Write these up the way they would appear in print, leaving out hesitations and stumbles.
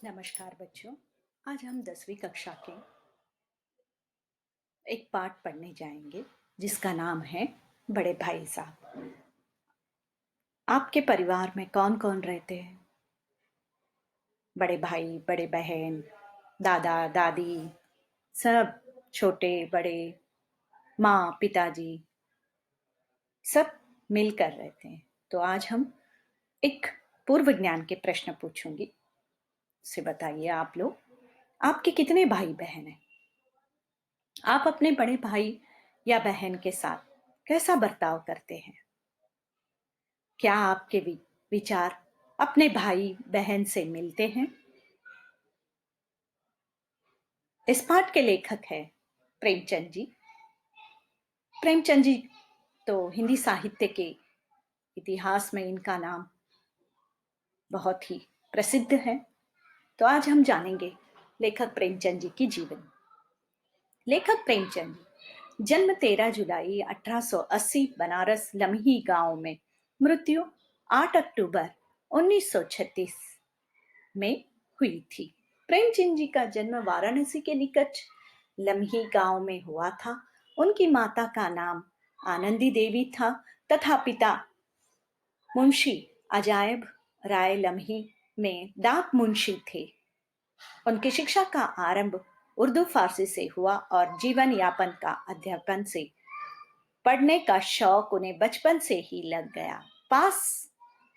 नमस्कार बच्चों। आज हम 10वीं कक्षा के एक पाठ पढ़ने जाएंगे जिसका नाम है बड़े भाई साहब। आपके परिवार में कौन कौन रहते हैं? बड़े भाई, बड़े बहन, दादा दादी, सब छोटे बड़े, माँ पिताजी, सब मिलकर रहते हैं। तो आज हम एक पूर्व ज्ञान के प्रश्न पूछूंगी। से बताइए आप लोग, आपके कितने भाई बहन हैं? आप अपने बड़े भाई या बहन के साथ कैसा बर्ताव करते हैं? क्या आपके विचार अपने भाई बहन से मिलते हैं? इस पाठ के लेखक हैं प्रेमचंद जी। प्रेमचंद जी तो हिंदी साहित्य के इतिहास में इनका नाम बहुत ही प्रसिद्ध है। तो आज हम जानेंगे लेखक प्रेमचंद जी की जीवन। लेखक प्रेमचंद जी जन्म 13 जुलाई 1880 बनारस लम्ही गांव में, मृत्यु 8 अक्टूबर 1936 में हुई थी। प्रेमचंद जी का जन्म वाराणसी के निकट लम्ही गांव में हुआ था। उनकी माता का नाम आनंदी देवी था तथा पिता मुंशी अजायब राय लम्ही में डाक मुंशी थे। उनकी शिक्षा का आरंभ उर्दू फारसी से हुआ और जीवन यापन का अध्यापन से पढ़ने का शौक उन्हें बचपन से ही लग गया। पास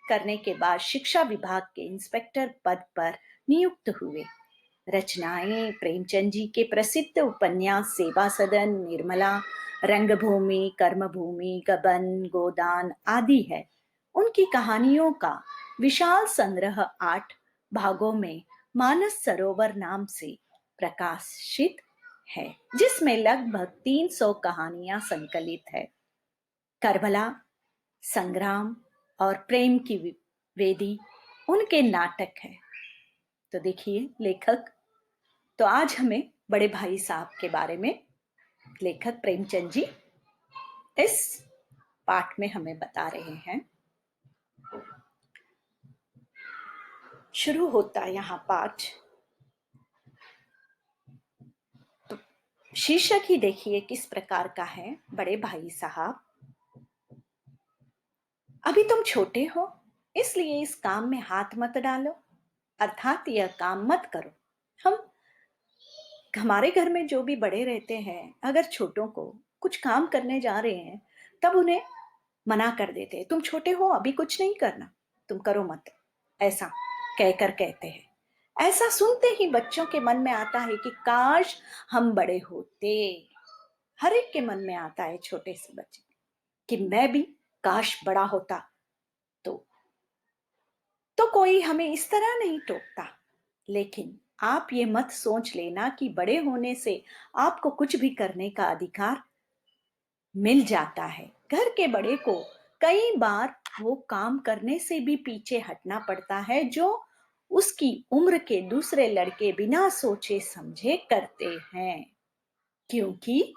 करने के बाद शिक्षा विभाग के इंस्पेक्टर पद पर नियुक्त हुए। रचनाएं प्रेमचंद जी के प्रसिद्ध उपन्यास सेवा सदन, निर्मला, रंगभूमि, कर्मभूमि, गबन, गोदान आदि है। उनकी कहानियों का विशाल संग्रह 8 भागों में मानस सरोवर नाम से प्रकाशित है, जिसमें लगभग 300 कहानियां संकलित है। करबला, संग्राम और प्रेम की वेदी उनके नाटक है। तो देखिए लेखक, तो आज हमें बड़े भाई साहब के बारे में लेखक प्रेमचंद जी इस पाठ में हमें बता रहे हैं। शुरू होता यहाँ पाठ। तो शीर्षक ही देखिए किस प्रकार का है। बड़े भाई साहब, अभी तुम छोटे हो, इसलिए इस काम में हाथ मत डालो, अर्थात यह काम मत करो। हम हमारे घर में जो भी बड़े रहते हैं, अगर छोटों को कुछ काम करने जा रहे हैं तब उन्हें मना कर देते हैं, तुम छोटे हो अभी कुछ नहीं करना, तुम करो मत, ऐसा कहकर कहते हैं। ऐसा सुनते ही बच्चों के मन में आता है कि काश हम बड़े होते। हर एक के मन में आता है, छोटे से बच्चे, कि मैं भी काश बड़ा होता तो कोई हमें इस तरह नहीं टोकता। लेकिन आप ये मत सोच लेना कि बड़े होने से आपको कुछ भी करने का अधिकार मिल जाता है। घर के बड़े को कई बार वो काम करने से भी पीछे हटना पड़ता है जो उसकी उम्र के दूसरे लड़के बिना सोचे समझे करते हैं, क्योंकि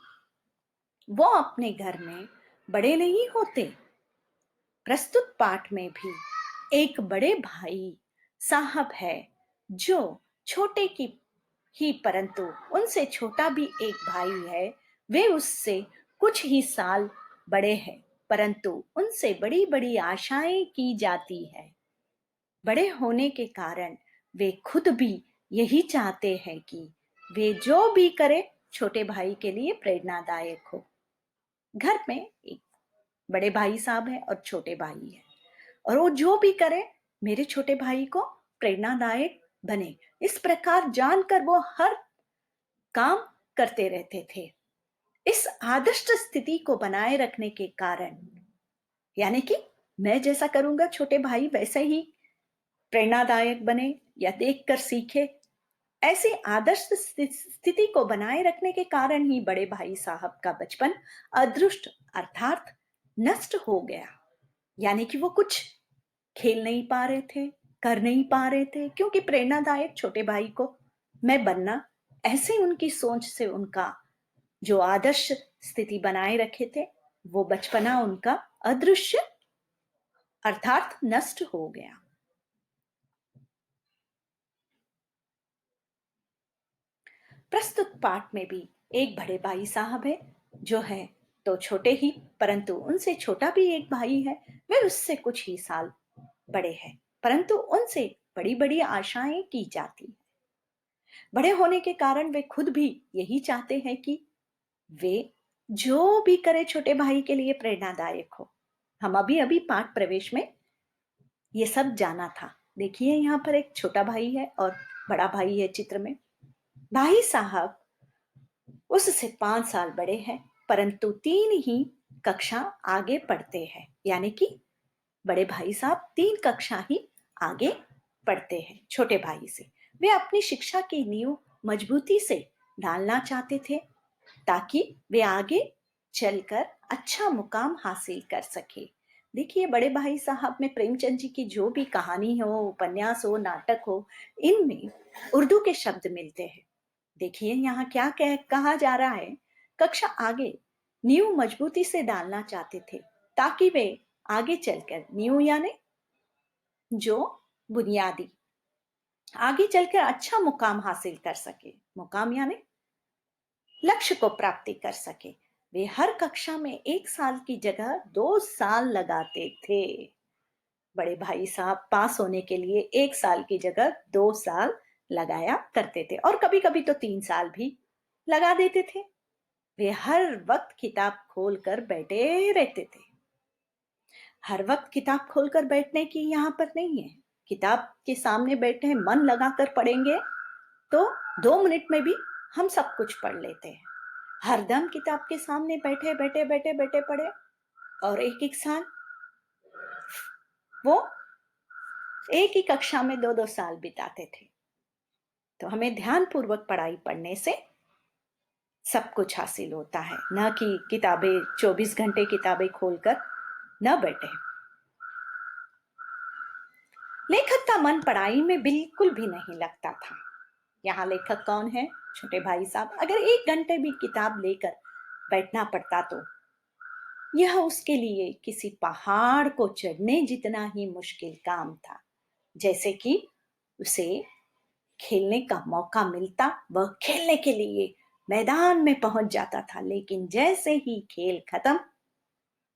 वो अपने घर में बड़े नहीं होते। प्रस्तुत पाठ में भी एक बड़े भाई साहब है जो छोटे की ही, परंतु उनसे छोटा भी एक भाई है। वे उससे कुछ ही साल बड़े हैं, परंतु उनसे बड़ी बड़ी आशाएं की जाती है। बड़े होने के कारण वे खुद भी यही चाहते हैं कि वे जो भी करे छोटे भाई के लिए प्रेरणादायक हो। घर में एक बड़े भाई साहब है और छोटे भाई है, और वो जो भी करे मेरे छोटे भाई को प्रेरणादायक बने, इस प्रकार जानकर वो हर काम करते रहते थे। इस आदर्श स्थिति को बनाए रखने के कारण, यानी कि मैं जैसा करूंगा छोटे भाई वैसे ही प्रेरणादायक बने या देखकर सीखे, ऐसी आदर्श स्थिति को बनाए रखने के कारण ही बड़े भाई साहब का बचपन अदृष्ट अर्थात नष्ट हो गया। यानी कि वो कुछ खेल नहीं पा रहे थे, कर नहीं पा रहे थे, क्योंकि प्रेरणादायक छोटे भाई को मैं बनना, ऐसे उनकी सोच से उनका जो आदर्श स्थिति बनाए रखे थे वो बचपना उनका अदृश्य अर्थात नष्ट हो गया। प्रस्तुत पाठ में भी एक बड़े भाई साहब है, जो है तो छोटे ही, परंतु उनसे छोटा भी एक भाई है। वे उससे कुछ ही साल बड़े हैं, परंतु उनसे बड़ी बड़ी आशाएं की जाती हैं। बड़े होने के कारण वे खुद भी यही चाहते हैं कि वे जो भी करे छोटे भाई के लिए प्रेरणादायक हो। हम अभी अभी पाठ प्रवेश में ये सब जाना था। देखिए यहाँ पर एक छोटा भाई है और बड़ा भाई है चित्र में। भाई साहब उससे 5 साल बड़े हैं, परंतु 3 ही कक्षा आगे पढ़ते हैं, यानी कि बड़े भाई साहब 3 कक्षा ही आगे पढ़ते हैं छोटे भाई से। वे अपनी शिक्षा की नींव मजबूती से डालना चाहते थे, ताकि वे आगे चलकर अच्छा मुकाम हासिल कर सके। देखिए बड़े भाई साहब में प्रेमचंद जी की जो भी कहानी हो, उपन्यास हो, नाटक हो, इनमें उर्दू के शब्द मिलते हैं। देखिए यहाँ क्या कहा जा रहा है। कक्षा आगे नींव मजबूती से डालना चाहते थे, ताकि वे आगे चलकर, नींव यानी जो बुनियादी, आगे चलकर अच्छा मुकाम हासिल कर सके। मुकाम यानी लक्ष्य को प्राप्ति कर सके। वे हर कक्षा में 1 साल की जगह 2 साल लगाते थे। बड़े भाई साहब पास होने के लिए 1 साल की जगह 2 साल लगाया करते थे, और कभी कभी तो 3 साल भी लगा देते थे। वे हर वक्त किताब खोलकर बैठे रहते थे। हर वक्त किताब खोलकर बैठने की यहाँ पर नहीं है। किताब के सामने बैठे हैं, मन लगाकर पढ़ेंगे तो 2 मिनट में भी हम सब कुछ पढ़ लेते हैं। हरदम किताब के सामने बैठे बैठे बैठे बैठे पढ़े, और एक एक साल वो एक ही कक्षा में 2 2 साल बिताते थे। तो हमें ध्यान पूर्वक पढ़ाई पढ़ने से सब कुछ हासिल होता है, न कि किताबें 24 घंटे किताबें खोलकर न बैठे। लेखक का मन पढ़ाई में बिल्कुल भी नहीं लगता था। यहाँ लेखक कौन है? छोटे भाई साहब। अगर 1 घंटे भी किताब लेकर बैठना पड़ता तो यह उसके लिए किसी पहाड़ को चढ़ने जितना ही मुश्किल काम था। जैसे कि उसे खेलने का मौका मिलता, वह खेलने के लिए मैदान में पहुंच जाता था, लेकिन जैसे ही खेल खत्म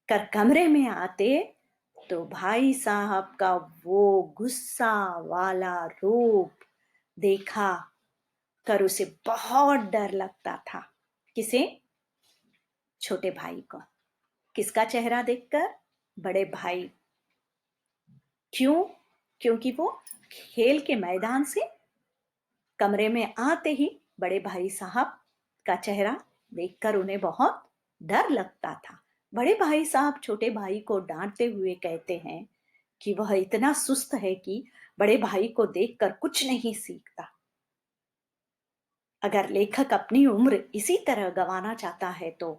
कर कमरे में आते तो भाई साहब का वो गुस्सा वाला रूप देखा कर उसे बहुत डर लगता था। किसे? छोटे भाई को। किसका चेहरा देखकर? बड़े भाई। क्यों? क्योंकि वो खेल के मैदान से कमरे में आते ही बड़े भाई साहब का चेहरा देखकर उन्हें बहुत डर लगता था। बड़े भाई साहब छोटे भाई को डांटते हुए कहते हैं कि वह इतना सुस्त है कि बड़े भाई को देखकर कुछ नहीं सीखता। अगर लेखक अपनी उम्र इसी तरह गंवाना चाहता है तो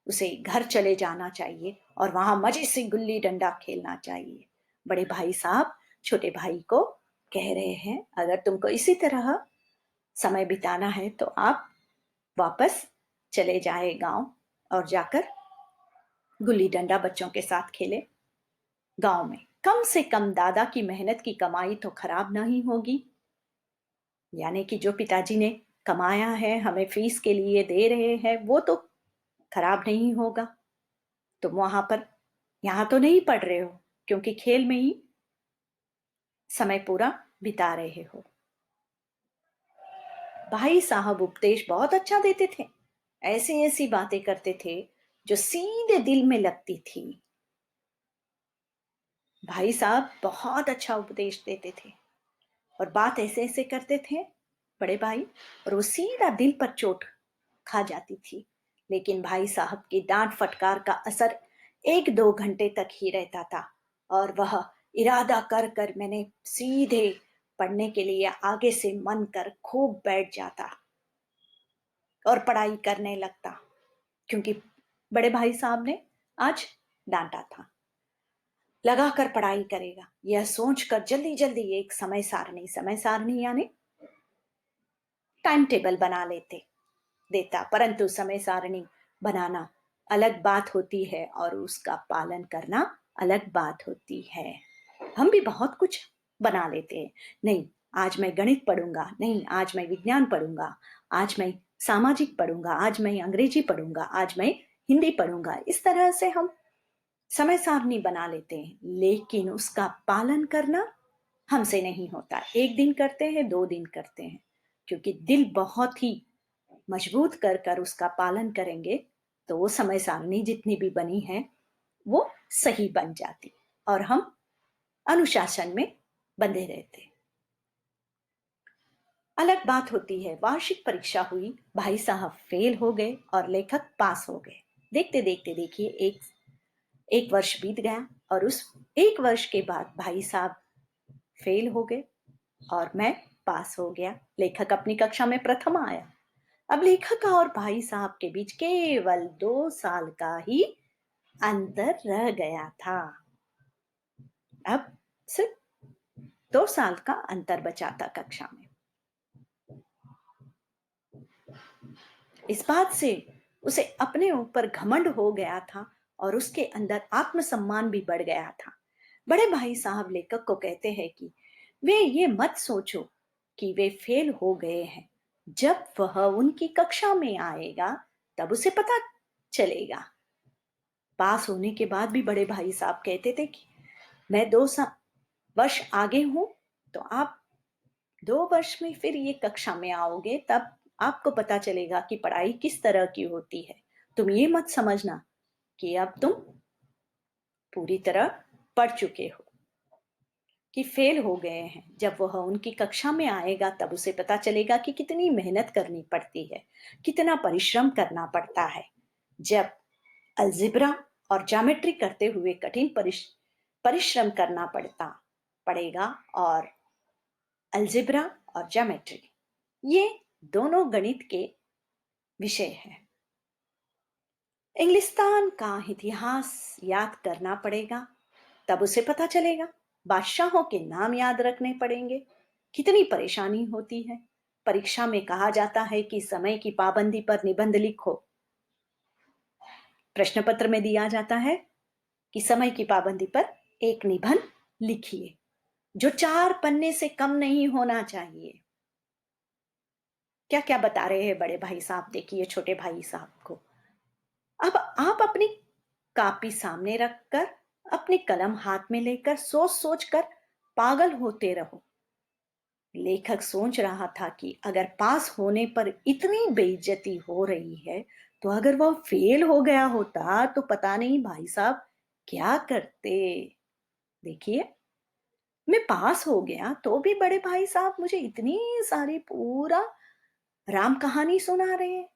उसे घर चले जाना चाहिए और वहां मजे से गुल्ली डंडा खेलना चाहिए। बड़े भाई साहब छोटे भाई को कह रहे हैं, अगर तुमको इसी तरह समय बिताना है तो आप वापस चले जाए गांव और जाकर गुल्ली डंडा बच्चों के साथ खेले। गांव में कम से कम दादा की मेहनत की कमाई तो खराब नहीं होगी, यानी कि जो पिताजी ने कमाया है हमें फीस के लिए दे रहे हैं वो तो खराब नहीं होगा। तुम वहां पर यहां तो नहीं पढ़ रहे हो, क्योंकि खेल में ही समय पूरा बिता रहे हो। भाई साहब उपदेश बहुत अच्छा देते थे। ऐसी ऐसी बातें करते थे जो सीधे दिल में लगती थी। भाई साहब बहुत अच्छा उपदेश देते थे और बात ऐसे ऐसे करते थे बड़े भाई, और वो सीधा दिल पर चोट खा जाती थी। लेकिन भाई साहब की डांट फटकार का असर 1 2 घंटे तक ही रहता था, और वह इरादा कर कर मैंने सीधे पढ़ने के लिए आगे से मन कर खूब बैठ जाता और पढ़ाई करने लगता, क्योंकि बड़े भाई साहब ने आज डांटा था। लगाकर पढ़ाई करेगा यह सोचकर जल्दी जल्दी एक समय सारणी यानी टाइम टेबल बना लेते देता, परंतु समय सारणी बनाना अलग बात होती है और उसका पालन करना अलग बात होती है। हम भी बहुत कुछ बना लेते हैं। नहीं, आज मैं गणित पढ़ूंगा, नहीं आज मैं विज्ञान पढ़ूंगा, आज मैं सामाजिक पढ़ूंगा, आज मैं अंग्रेजी पढ़ूंगा, आज मैं हिंदी पढ़ूंगा। इस तरह से हम समय सारणी बना लेते हैं, लेकिन उसका पालन करना हमसे नहीं होता। एक दिन करते हैं, 2 दिन करते हैं, क्योंकि दिल बहुत ही मजबूत कर कर उसका पालन करेंगे तो वो समय सारणी जितनी भी बनी है वो सही बन जाती और हम अनुशासन में बंधे रहते। अलग बात होती है, वार्षिक परीक्षा हुई, भाई साहब फेल हो गए और लेखक पास हो गए। देखते देखते देखिए एक एक वर्ष बीत गया और उस एक वर्ष के बाद भाई साहब फेल हो गए और मैं पास हो गया। लेखक अपनी कक्षा में प्रथम आया। अब लेखक और भाई साहब के बीच केवल 2 साल का ही अंतर रह गया था। अब सिर्फ 2 साल का अंतर बचा था कक्षा में। इस बात से उसे अपने ऊपर घमंड हो गया था और उसके अंदर आत्मसम्मान भी बढ़ गया था। बड़े भाई साहब लेखक को कहते हैं कि वे ये मत सोचो कि वे फेल हो गए हैं। जब वह उनकी कक्षा में आएगा तब उसे पता चलेगा। पास होने के बाद भी बड़े भाई साहब कहते थे कि मैं 2 वर्ष आगे हूं, तो आप 2 वर्ष में फिर ये कक्षा में आओगे, तब आपको पता चलेगा कि पढ़ाई किस तरह की होती है। तुम ये मत समझना कि अब तुम पूरी तरह पढ़ चुके हो, कि फेल हो गए हैं। जब वह उनकी कक्षा में आएगा तब उसे पता चलेगा कि कितनी मेहनत करनी पड़ती है, कितना परिश्रम करना पड़ता है। जब अलजेब्रा और ज्योमेट्री करते हुए कठिन परिश्रम करना पड़ेगा। और अलजेब्रा और ज्योमेट्री ये दोनों गणित के विषय हैं। इंग्लिस्तान का इतिहास याद करना पड़ेगा, तब उसे पता चलेगा। बादशाहों के नाम याद रखने पड़ेंगे, कितनी परेशानी होती है। परीक्षा में कहा जाता है कि समय की पाबंदी पर निबंध लिखो। प्रश्न पत्र में दिया जाता है कि समय की पाबंदी पर एक निबंध लिखिए, जो 4 पन्ने से कम नहीं होना चाहिए। क्या क्या बता रहे हैं बड़े भाई साहब, देखिए छोटे भाई साहब को। अब आप अपनी कॉपी सामने रखकर, अपनी कलम हाथ में लेकर सोच सोच कर पागल होते रहो। लेखक सोच रहा था कि अगर पास होने पर इतनी बेइज्जती हो रही है, तो अगर वह फेल हो गया होता तो पता नहीं भाई साहब क्या करते। देखिए, मैं पास हो गया तो भी बड़े भाई साहब मुझे इतनी सारी पूरा राम कहानी सुना रहे हैं।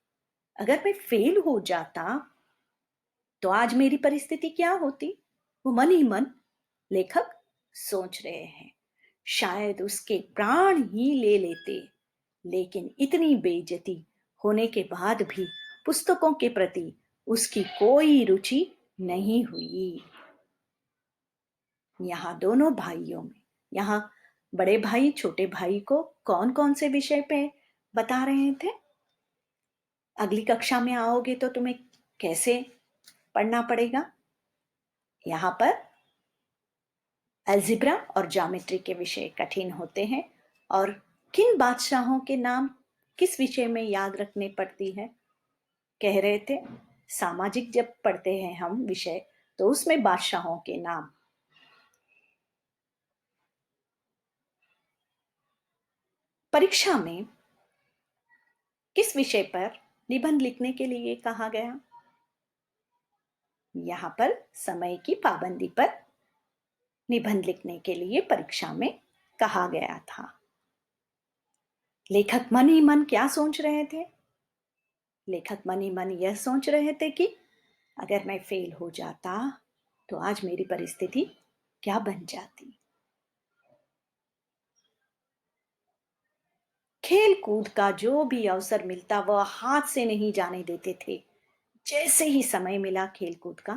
अगर मैं फेल हो जाता तो आज मेरी परिस्थिति क्या होती। वो मन ही मन लेखक सोच रहे हैं। शायद उसके प्राण ही ले लेते, लेकिन इतनी बेइज्जती होने के बाद भी पुस्तकों के प्रति उसकी कोई रुचि नहीं हुई। यहाँ दोनों भाइयों में, यहाँ बड़े भाई छोटे भाई को कौन कौन से विषय पे बता रहे थे। अगली कक्षा में आओगे तो तुम्हें कैसे पढ़ना पड़ेगा। यहाँ पर अलजेब्रा और ज्योमेट्री के विषय कठिन होते हैं। और किन बादशाहों के नाम किस विषय में याद रखने पड़ती है, कह रहे थे सामाजिक जब पढ़ते हैं हम विषय, तो उसमें बादशाहों के नाम। परीक्षा में किस विषय पर निबंध लिखने के लिए कहा गया। यहाँ पर समय की पाबंदी पर निबंध लिखने के लिए परीक्षा में कहा गया था। लेखक मन ही मन क्या सोच रहे थे। लेखक मन ही मन यह सोच रहे थे कि अगर मैं फेल हो जाता तो आज मेरी परिस्थिति क्या बन जाती। खेल कूद का जो भी अवसर मिलता वह हाथ से नहीं जाने देते थे। जैसे ही समय मिला खेल कूद का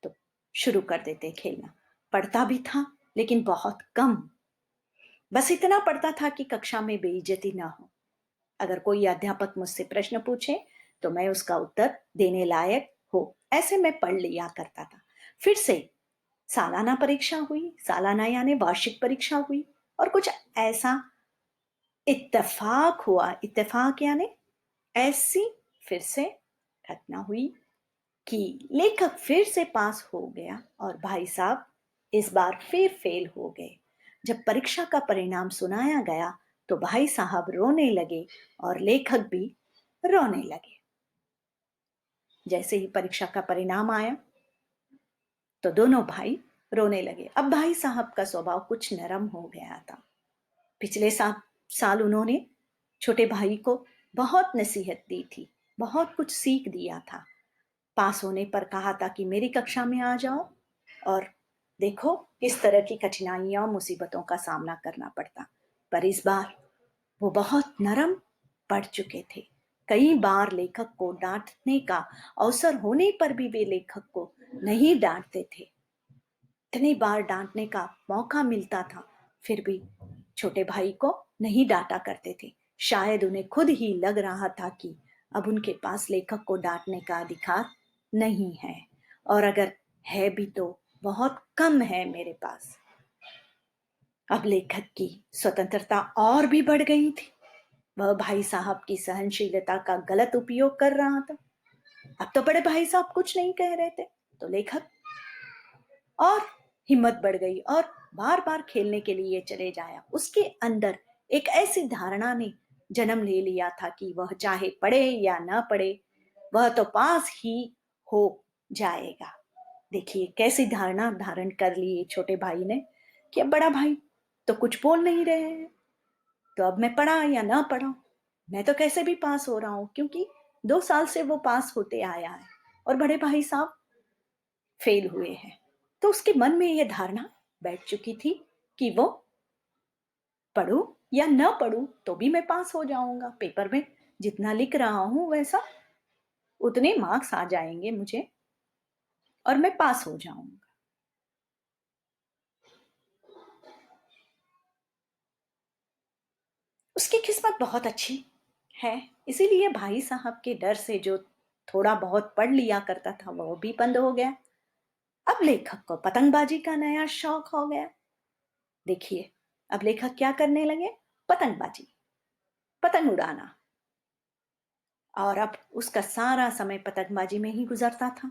तो शुरू कर देते खेलना। पढ़ता भी था लेकिन बहुत कम। बस इतना पढ़ता था कि कक्षा में बेइज्जती ना हो। अगर कोई अध्यापक मुझसे प्रश्न पूछे तो मैं उसका उत्तर देने लायक हो, ऐसे मैं पढ़ लिया करता था। फिर से सालाना परीक्षा हुई, सालाना यानी वार्षिक परीक्षा हुई, और कुछ ऐसा इत्तेफाक हुआ, इत्तेफाक यानी ऐसी फिर से घटना हुई कि लेखक फिर से पास हो गया और भाई साहब इस बार फिर फेल हो गए। जब परीक्षा का परिणाम सुनाया गया तो भाई साहब रोने लगे और लेखक भी रोने लगे। जैसे ही परीक्षा का परिणाम आया तो दोनों भाई रोने लगे। अब भाई साहब का स्वभाव कुछ नरम हो गया था। पिछले साल उन्होंने छोटे भाई को बहुत नसीहत दी थी, बहुत कुछ सीख दिया था। पास होने पर कहा था कि मेरी कक्षा में आ जाओ और देखो किस तरह की कठिनाइयां और मुसीबतों का सामना करना पड़ता। पर इस बार वो बहुत नरम पड़ चुके थे। कई बार लेखक को डांटने का अवसर होने पर भी वे लेखक को नहीं डांटते थे। इतनी बार डांटने का मौका मिलता था फिर भी छोटे भाई को नहीं डांटा करते थे। शायद उन्हें खुद ही लग रहा था कि अब उनके पास लेखक को डांटने का अधिकार नहीं है, और अगर है भी तो बहुत कम है मेरे पास। अब लेखक की स्वतंत्रता और भी बढ़ गई थी। वह भाई साहब की सहनशीलता का गलत उपयोग कर रहा था। अब तो बड़े भाई साहब कुछ नहीं कह रहे थे तो लेखक और हिम्मत बढ़ गई और बार बार खेलने के लिए चले जाया। उसके अंदर एक ऐसी धारणा ने जन्म ले लिया था कि वह चाहे पढ़े या ना पढ़े वह तो पास ही हो जाएगा। देखिए कैसी धारणा धारण कर ली ये छोटे भाई ने कि अब बड़ा भाई तो कुछ बोल नहीं रहे हैं, तो अब मैं पढ़ा या ना पढ़ा मैं तो कैसे भी पास हो रहा हूं, क्योंकि 2 साल से वो पास होते आया है और बड़े भाई साहब फेल हुए हैं। तो उसके मन में यह धारणा बैठ चुकी थी कि वो पढ़ूं या न पढ़ूं तो भी मैं पास हो जाऊंगा। पेपर में जितना लिख रहा हूं वैसा उतने मार्क्स आ जाएंगे मुझे और मैं पास हो जाऊंगा। उसकी किस्मत बहुत अच्छी है, इसीलिए भाई साहब के डर से जो थोड़ा बहुत पढ़ लिया करता था वो भी बंद हो गया। अब लेखक को पतंगबाजी का नया शौक हो गया। देखिए अब लेखक क्या करने लगे, पतंगबाजी, पतंग उड़ाना। और अब उसका सारा समय पतंगबाजी में ही गुजरता था।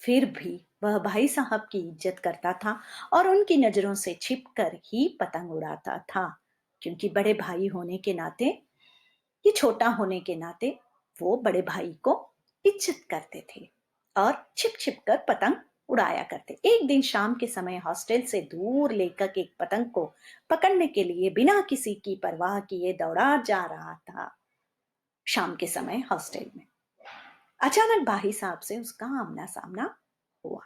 फिर भी वह भाई साहब की इज्जत करता था और उनकी नजरों से छिपकर ही पतंग उड़ाता था, क्योंकि बड़े भाई होने के नाते, ये छोटा होने के नाते वो बड़े भाई को इज्जत करते थे और छिप छिप कर पतंग उड़ाया करते। एक दिन शाम के समय हॉस्टल से दूर लेखक एक पतंग को पकड़ने के लिए बिना किसी की परवाह किए दौड़ा जा रहा था। शाम के समय हॉस्टल में अचानक भाई साहब से उसका आमना सामना हुआ।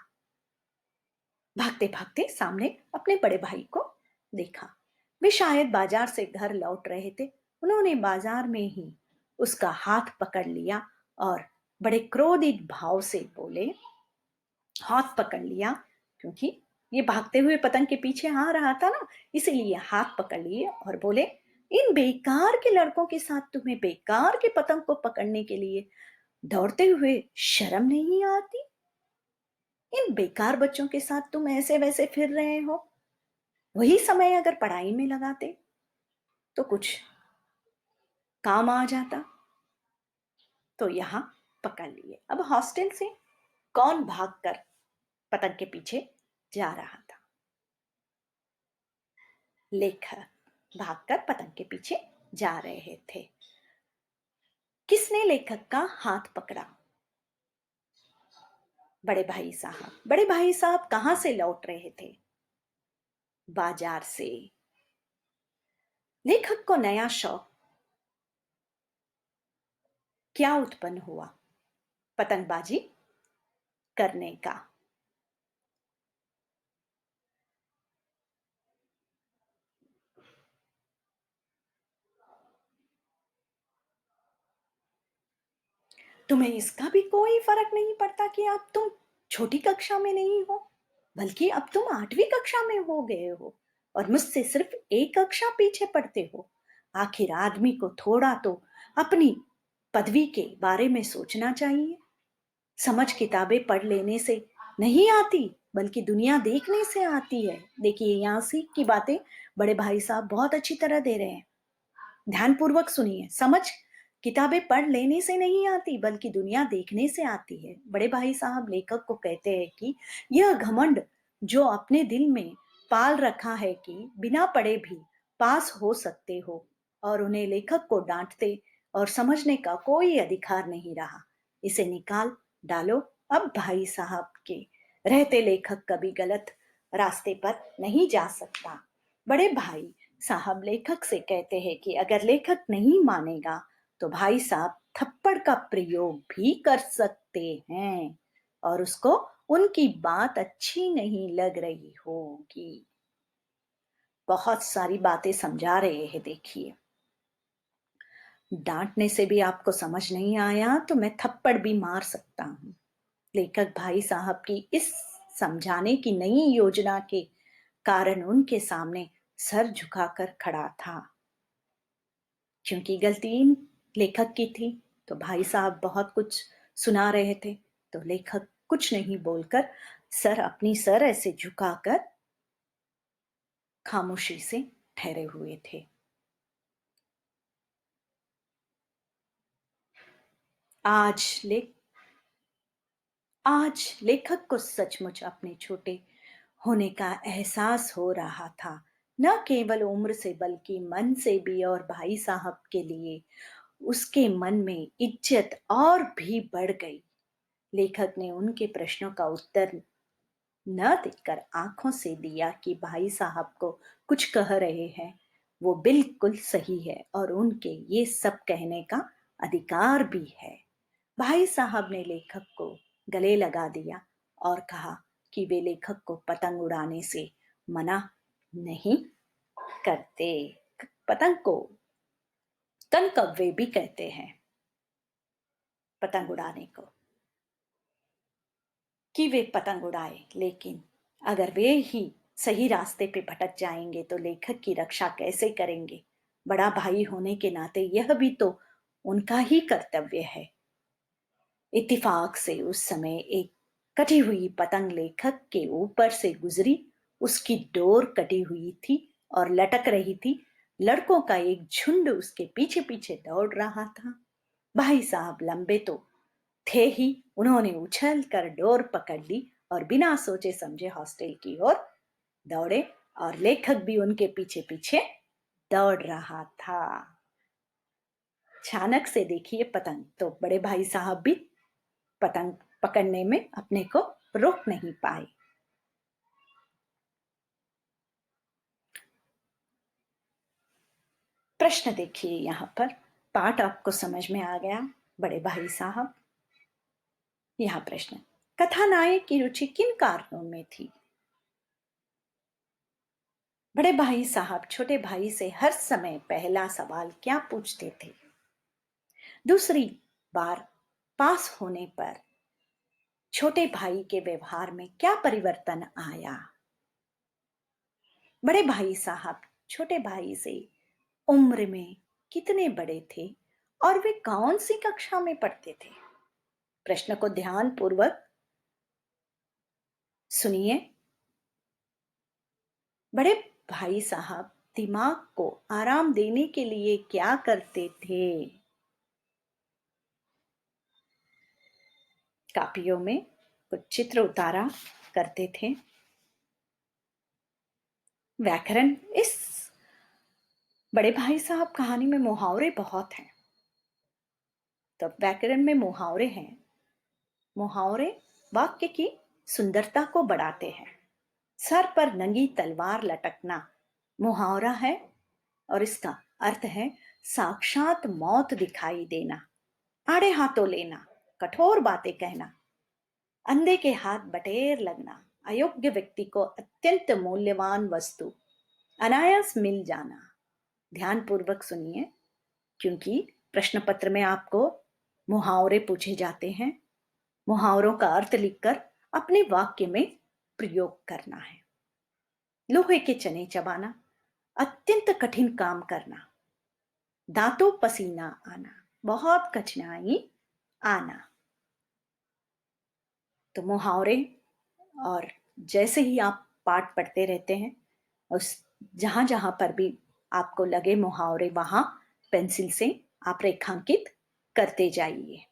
भागते भागते सामने अपने बड़े भाई को देखा। वे शायद बाजार से घर लौट रहे थे। उन्होंने बाजार में ही उसका हाथ पकड़ लिया और बड़े क्रोधित भाव से बोले, हाथ पकड़ लिया क्योंकि ये भागते हुए पतंग के पीछे आ रहा था ना, इसीलिए हाथ पकड़ लिए और बोले, इन बेकार के लड़कों के साथ तुम्हें बेकार के पतंग को पकड़ने के लिए दौड़ते हुए शर्म नहीं आती? इन बेकार बच्चों के साथ तुम ऐसे वैसे फिर रहे हो। वही समय अगर पढ़ाई में लगाते तो कुछ काम आ जाता। तो यहां पकड़ लिए। अब हॉस्टल से कौन भागकर पतंग के पीछे जा रहा था? लेखक भागकर पतंग के पीछे जा रहे थे। किसने लेखक का हाथ पकड़ा? बड़े भाई साहब। बड़े भाई साहब कहां से लौट रहे थे? बाजार से। लेखक को नया शौक क्या उत्पन्न हुआ? पतंगबाजी करने का। तुम्हें इसका भी कोई फर्क नहीं पड़ता कि अब तुम छोटी कक्षा में नहीं हो, बल्कि अब तुम 8वीं कक्षा में हो गए हो और मुझसे सिर्फ एक कक्षा पीछे पढ़ते हो। आखिर आदमी को थोड़ा तो अपनी पदवी के बारे में सोचना चाहिए। समझ किताबें पढ़ लेने से नहीं आती, बल्कि दुनिया देखने से आती है। देखिए यहाँ सीख की बातें बड़े भाई साहब बहुत अच्छी तरह दे रहे हैं। ध्यानपूर्वक सुनिए। समझ किताबें पढ़ लेने से नहीं आती, बल्कि दुनिया देखने से आती है। बड़े भाई साहब लेखक को कहते हैं कि यह घमंड जो अपने दिल में पाल रखा है कि बिना पढ़े भी पास हो सकते हो, और उन्हें लेखक को डांटते और समझने का कोई अधिकार नहीं रहा, इसे निकाल डालो। अब भाई साहब के रहते लेखक कभी गलत रास्ते पर नहीं जा सकता। बड़े भाई साहब लेखक से कहते हैं कि अगर लेखक नहीं मानेगा तो भाई साहब थप्पड़ का प्रयोग भी कर सकते हैं, और उसको उनकी बात अच्छी नहीं लग रही होगी। बहुत सारी बातें समझा रहे हैं, देखिए। डांटने से भी आपको समझ नहीं आया तो मैं थप्पड़ भी मार सकता हूं। लेखक भाई साहब की इस समझाने की नई योजना के कारण उनके सामने सर झुकाकर खड़ा था। क्योंकि गलती लेखक की थी, तो भाई साहब बहुत कुछ सुना रहे थे, तो लेखक कुछ नहीं बोलकर अपनी सर ऐसे झुकाकर खामोशी से ठहरे हुए थे। आज ले आज लेखक को सचमुच अपने छोटे होने का एहसास हो रहा था, न केवल उम्र से बल्कि मन से भी। और भाई साहब के लिए उसके मन में इज्जत और भी बढ़ गई। लेखक ने उनके प्रश्नों का उत्तर न देखकर आंखों से दिया कि भाई साहब को कुछ कह रहे हैं वो बिल्कुल सही है, और उनके ये सब कहने का अधिकार भी है। भाई साहब ने लेखक को गले लगा दिया और कहा कि वे लेखक को पतंग उड़ाने से मना नहीं करते। पतंग को कनकव्वे भी कहते हैं, पतंग उड़ाने को, कि वे पतंग उड़ाए, लेकिन अगर वे ही सही रास्ते पे भटक जाएंगे तो लेखक की रक्षा कैसे करेंगे। बड़ा भाई होने के नाते यह भी तो उनका ही कर्तव्य है। इत्तेफाक से उस समय एक कटी हुई पतंग लेखक के ऊपर से गुजरी। उसकी डोर कटी हुई थी और लटक रही थी। लड़कों का एक झुंड उसके पीछे पीछे दौड़ रहा था। भाई साहब लंबे तो थे ही, उन्होंने उछल कर डोर पकड़ ली और बिना सोचे समझे हॉस्टल की ओर दौड़े, और लेखक भी उनके पीछे पीछे दौड़ रहा था। अचानक से देखिए पतंग, तो बड़े भाई साहब भी पतंग पकड़ने में अपने को रोक नहीं पाए। प्रश्न देखिए, यहां पर पाठ आपको समझ में आ गया बड़े भाई साहब। यह प्रश्न, कथानायक की रुचि किन कारणों में थी। बड़े भाई साहब छोटे भाई से हर समय पहला सवाल क्या पूछते थे। दूसरी बार पास होने पर छोटे भाई के व्यवहार में क्या परिवर्तन आया। बड़े भाई साहब छोटे भाई से उम्र में कितने बड़े थे और वे कौन सी कक्षा में पढ़ते थे। प्रश्न को ध्यान पूर्वक सुनिए। बड़े भाई साहब दिमाग को आराम देने के लिए क्या करते थे। कापियों में कुछ चित्र उतारा करते थे। व्याकरण, इस बड़े भाई साहब कहानी में मुहावरे बहुत हैं, तो व्याकरण में मुहावरे हैं। मुहावरे वाक्य की सुंदरता को बढ़ाते हैं। सर पर नंगी तलवार लटकना मुहावरा है, और इसका अर्थ है साक्षात मौत दिखाई देना, आड़े हाथों लेना, कठोर बातें कहना, अंधे के हाथ बटेर लगना, अयोग्य व्यक्ति को अत्यंत मूल्यवान वस्तु अनायास मिल जाना। ध्यान पूर्वक सुनिए, क्योंकि प्रश्न पत्र में आपको मुहावरे पूछे जाते हैं। मुहावरों का अर्थ लिखकर अपने वाक्य में प्रयोग करना है। लोहे के चने चबाना, अत्यंत कठिन काम करना, दांतों पसीना आना, बहुत कठिनाई आना। तो मुहावरे, और जैसे ही आप पाठ पढ़ते रहते हैं, उस जहां जहां पर भी आपको लगे मुहावरे, वहां पेंसिल से आप रेखांकित करते जाइए।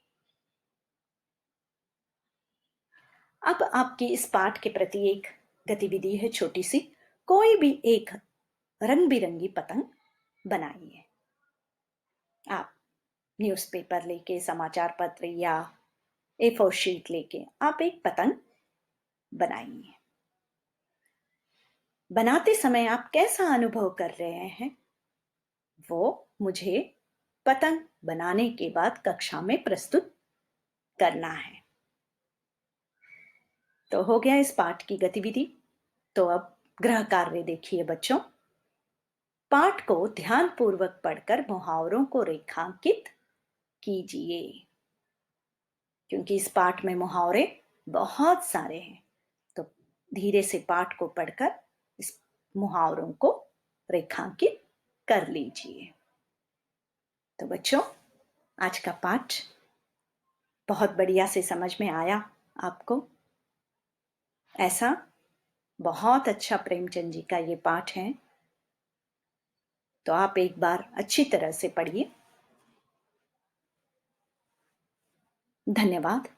अब आपकी इस पाठ के प्रति एक गतिविधि है छोटी सी। कोई भी एक रंग बिरंगी पतंग बनाइए। आप न्यूज़पेपर लेके, समाचार पत्र या A4 शीट लेके आप एक पतंग बनाइए। बनाते समय आप कैसा अनुभव कर रहे हैं, वो मुझे पतंग बनाने के बाद कक्षा में प्रस्तुत करना है। तो हो गया इस पाठ की गतिविधि। तो अब गृह कार्य देखिए बच्चों। पाठ को ध्यानपूर्वक पढ़कर मुहावरों को रेखांकित कीजिए, क्योंकि इस पाठ में मुहावरे बहुत सारे हैं। तो धीरे से पाठ को पढ़कर इस मुहावरों को रेखांकित कर लीजिए। तो बच्चों, आज का पाठ बहुत बढ़िया से समझ में आया आपको। ऐसा बहुत अच्छा प्रेमचंद जी का ये पाठ है। तो आप एक बार अच्छी तरह से पढ़िए। धन्यवाद।